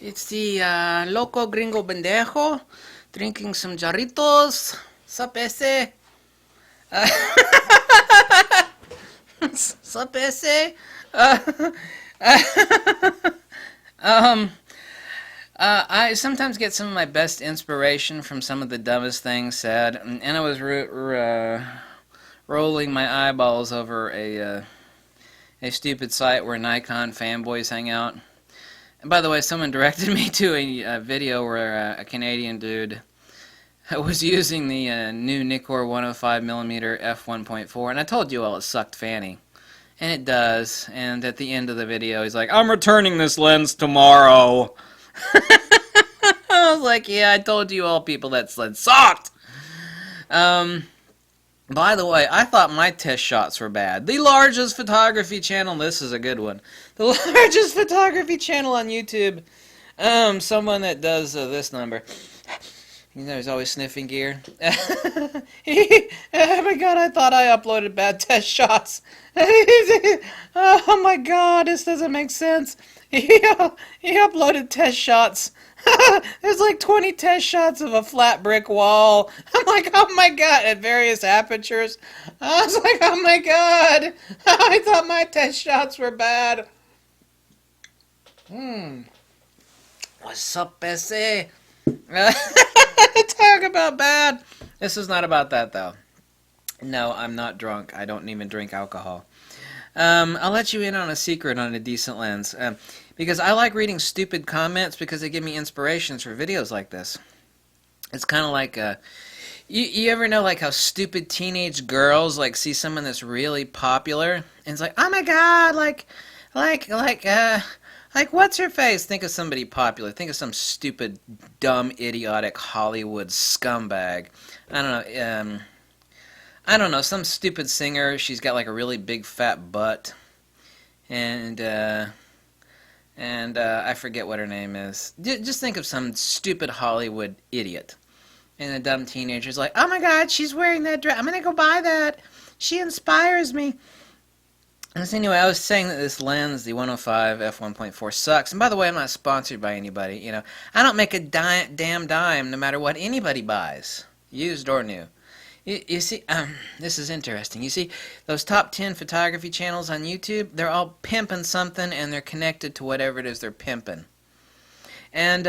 It's the Loco Gringo Bendejo drinking some jarritos. Sup, ese? Uh, Sup, ese? Uh, um, I sometimes get some of my best inspiration from some of the dumbest things said, and I was rolling my eyeballs over a stupid site where Nikon fanboys hang out. And by the way, someone directed me to a video where a Canadian dude was using the new Nikkor 105mm f1.4, and I told you all it sucked fanny. And it does, and at the end of the video, he's like, I'm returning this lens tomorrow. I was like, yeah, I told you all people that lens sucked. Um, by the way, I thought my test shots were bad. The largest photography channel, this is a good one. The largest photography channel on YouTube. Someone that does this number. You know, he's always sniffing gear. Oh my god, I thought I uploaded bad test shots. Oh my god, this doesn't make sense. He uploaded test shots. There's like 20 test shots of a flat brick wall. I'm like, oh my god, at various apertures. I was like, oh my god. I thought my test shots were bad. What's up, Bessie? Talk about bad. This is not about that, though. No, I'm not drunk. I don't even drink alcohol. I'll let you in on a secret on a decent lens. Because I like reading stupid comments because they give me inspirations for videos like this. It's kind of like, you ever know like how stupid teenage girls like see someone that's really popular and it's like, oh my god, like what's her face? Think of somebody popular. Think of some stupid, dumb, idiotic Hollywood scumbag. I don't know, some stupid singer. She's got like a really big fat butt, and I forget what her name is. Just think of some stupid Hollywood idiot. And the dumb teenager's like, oh my god, she's wearing that dress. I'm gonna go buy that. She inspires me. And so anyway, I was saying that this lens, the 105 f1.4, sucks. And by the way, I'm not sponsored by anybody. You know, I don't make a damn dime no matter what anybody buys, used or new. You see, this is interesting. You see, those top 10 photography channels on YouTube, they're all pimping something, and they're connected to whatever it is they're pimping. And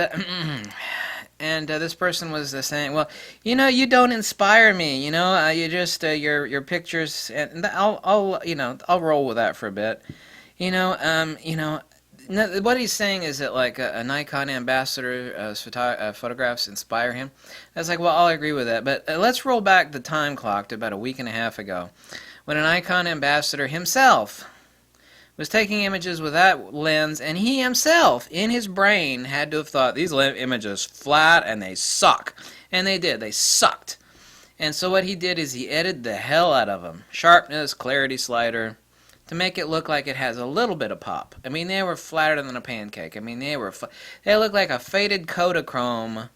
this person was saying, well, you know, you don't inspire me. You know, you just your pictures, and I'll roll with that for a bit. What he's saying is that like a Nikon ambassador's photographs inspire him. That's like, well, I'll agree with that. But let's roll back the time clock to about a week and a half ago, when a Nikon ambassador himself was taking images with that lens, and he himself, in his brain, had to have thought, these images flat and they suck. And they did. They sucked. And so what he did is he edited the hell out of them. Sharpness, clarity slider, to make it look like it has a little bit of pop. I mean, they were flatter than a pancake. I mean, they looked like a faded Kodachrome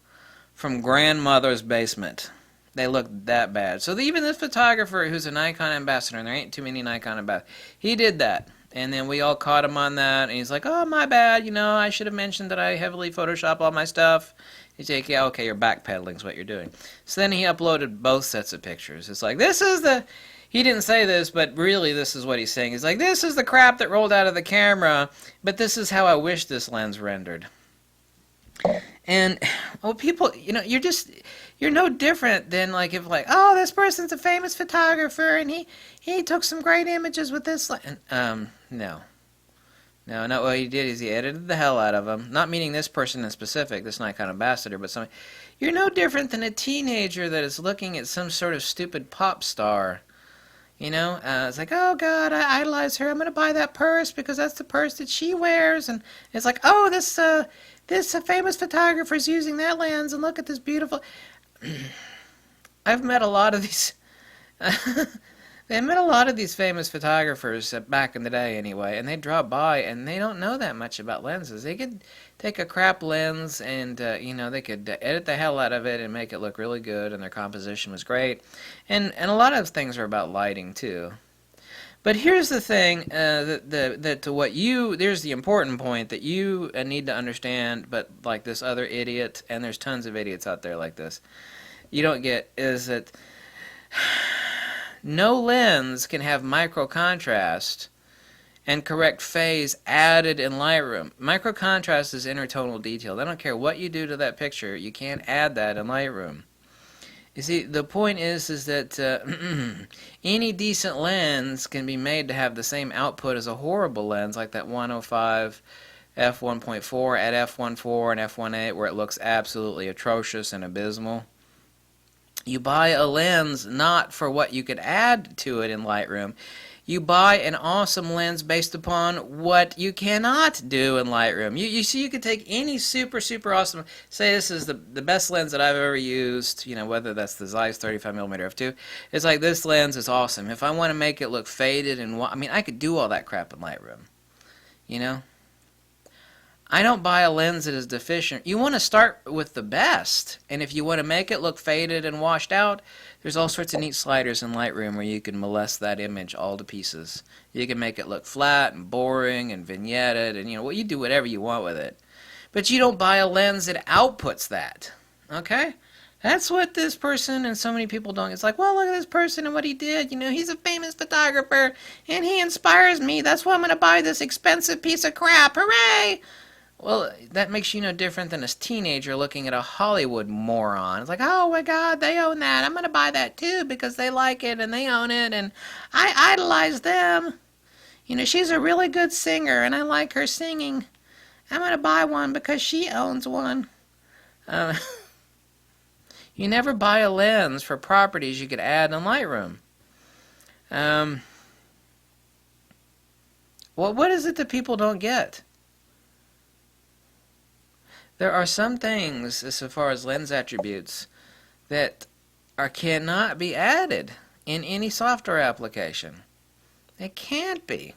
from grandmother's basement. They looked that bad. So even this photographer who's a Nikon ambassador, and there ain't too many Nikon ambassadors, he did that. And then we all caught him on that, and he's like, oh, my bad, you know, I should have mentioned that I heavily Photoshop all my stuff. He's like, yeah, okay, you're backpedaling is what you're doing. So then he uploaded both sets of pictures. It's like, this is the... He didn't say this, but really this is what he's saying. He's like, this is the crap that rolled out of the camera, but this is how I wish this lens rendered. And, well, people, you know, you're no different than, like, if, like, oh, this person's a famous photographer, and he took some great images with this lens. No. No, what he did is he edited the hell out of them. Not meaning this person in specific, this Nikon ambassador, but somebody. You're no different than a teenager that is looking at some sort of stupid pop star. You know, it's like, oh god, I idolize her. I'm gonna buy that purse because that's the purse that she wears. And it's like, oh, this famous photographer's using that lens, and look at this beautiful. I've met a lot of these. I met a lot of these famous photographers back in the day, anyway, and they drop by and they don't know that much about lenses. They could take a crap lens and you know, they could edit the hell out of it and make it look really good, and their composition was great. And a lot of things are about lighting too. But here's the thing, there's the important point that you need to understand, but like this other idiot, and there's tons of idiots out there like this, you don't get, is that no lens can have micro contrast and correct phase added in Lightroom. Micro contrast is intertonal detail. I don't care what you do to that picture, you can't add that in Lightroom. You see, the point is that any decent lens can be made to have the same output as a horrible lens, like that 105 f1.4 at f1.4 and f1.8, where it looks absolutely atrocious and abysmal. You buy a lens not for what you could add to it in Lightroom. You buy an awesome lens based upon what you cannot do in Lightroom. You see, you could take any super, super awesome, say this is the best lens that I've ever used, you know, whether that's the Zeiss 35mm f2. It's like, this lens is awesome. If I want to make it look faded and, I mean, I could do all that crap in Lightroom, you know? I don't buy a lens that is deficient. You want to start with the best, and if you want to make it look faded and washed out, there's all sorts of neat sliders in Lightroom where you can molest that image all to pieces. You can make it look flat and boring and vignetted, and you know, well, you do whatever you want with it. But you don't buy a lens that outputs that. Okay? That's what this person and so many people don't. It's like, well, look at this person and what he did. You know, he's a famous photographer, and he inspires me. That's why I'm going to buy this expensive piece of crap. Hooray! Well, that makes you no different than a teenager looking at a Hollywood moron. It's like, oh my God, they own that. I'm going to buy that too because they like it and they own it and I idolize them. You know, she's a really good singer and I like her singing. I'm going to buy one because she owns one. You never buy a lens for properties you could add in Lightroom. Well, what is it that people don't get? There are some things, as far as lens attributes, that cannot be added in any software application. They can't be.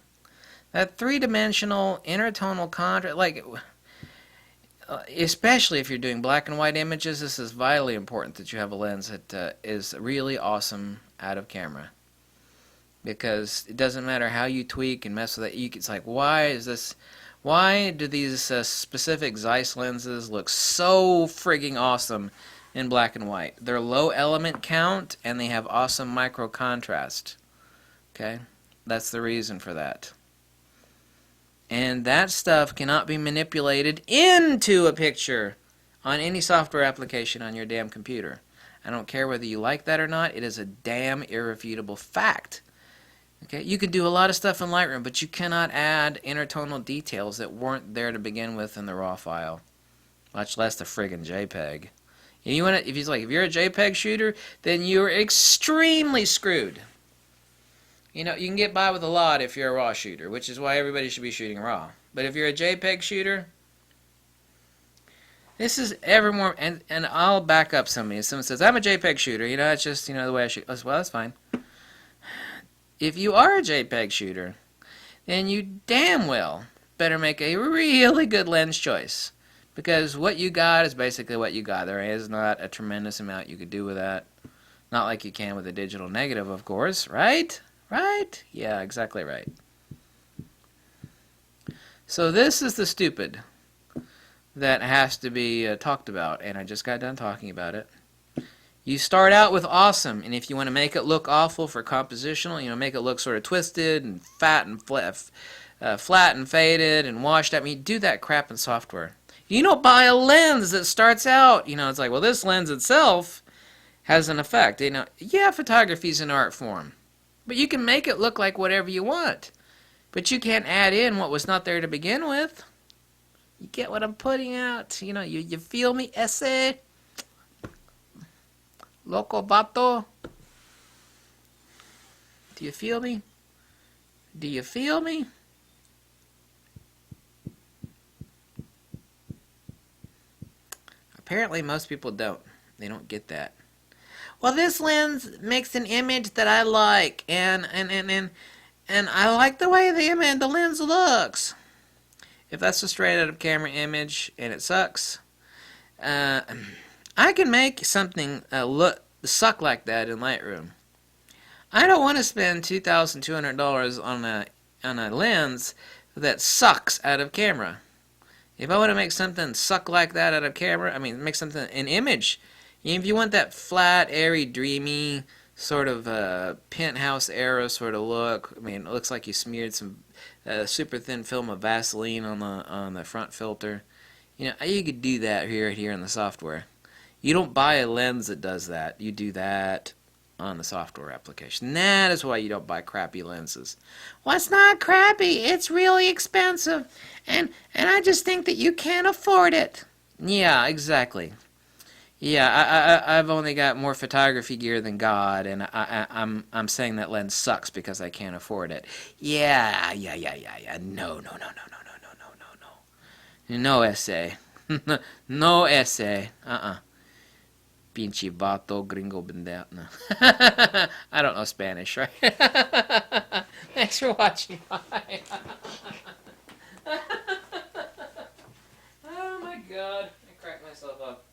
That three-dimensional intertonal contrast, like, especially if you're doing black and white images, this is vitally important that you have a lens that is really awesome out of camera. Because it doesn't matter how you tweak and mess with it. It's like, why do these specific Zeiss lenses look so frigging awesome in black and white? They're low element count and they have awesome micro contrast. Okay? That's the reason for that. And that stuff cannot be manipulated into a picture on any software application on your damn computer. I don't care whether you like that or not. It is a damn irrefutable fact. Okay, you can do a lot of stuff in Lightroom, but you cannot add intertonal details that weren't there to begin with in the raw file, much less the friggin' JPEG. If you're a JPEG shooter, then you're extremely screwed. You know, you can get by with a lot if you're a RAW shooter, which is why everybody should be shooting RAW. But if you're a JPEG shooter, this is ever more, and I'll back up somebody. If someone says, I'm a JPEG shooter, you know, it's just, you know, the way I shoot. Well, that's fine. If you are a JPEG shooter, then you damn well better make a really good lens choice. Because what you got is basically what you got. There is not a tremendous amount you could do with that. Not like you can with a digital negative, of course, right? Right? Yeah, exactly right. So this is the stupid that has to be talked about, and I just got done talking about it. You start out with awesome, and if you want to make it look awful for compositional, you know, make it look sort of twisted and fat and flat and faded and washed out. I mean, do that crap in software. You don't buy a lens that starts out, you know, it's like, well, this lens itself has an effect. You know, yeah, photography is an art form, but you can make it look like whatever you want. But you can't add in what was not there to begin with. You get what I'm putting out? You know, you feel me, ese? Loco vato? Do you feel me? Do you feel me? Apparently most people don't. They don't get that. Well, this lens makes an image that I like, and I like the way the lens looks. If that's a straight out of camera image and it sucks, I can make something suck like that in Lightroom. I don't want to spend $2,200 on a lens that sucks out of camera. If I want to make something suck like that out of camera, I mean, make something an image. If you want that flat, airy, dreamy sort of penthouse era sort of look, I mean, it looks like you smeared some super thin film of Vaseline on the front filter. You know, you could do that here in the software. You don't buy a lens that does that. You do that on the software application. That is why you don't buy crappy lenses. Well, it's not crappy. It's really expensive. And I just think that you can't afford it. Yeah, exactly. Yeah, I've only got more photography gear than God, and I'm saying that lens sucks because I can't afford it. Yeah. No. No essay. No essay. Pinche vato gringo benderna. I don't know Spanish, right? Thanks for watching. Bye. Oh my god. I cracked myself up.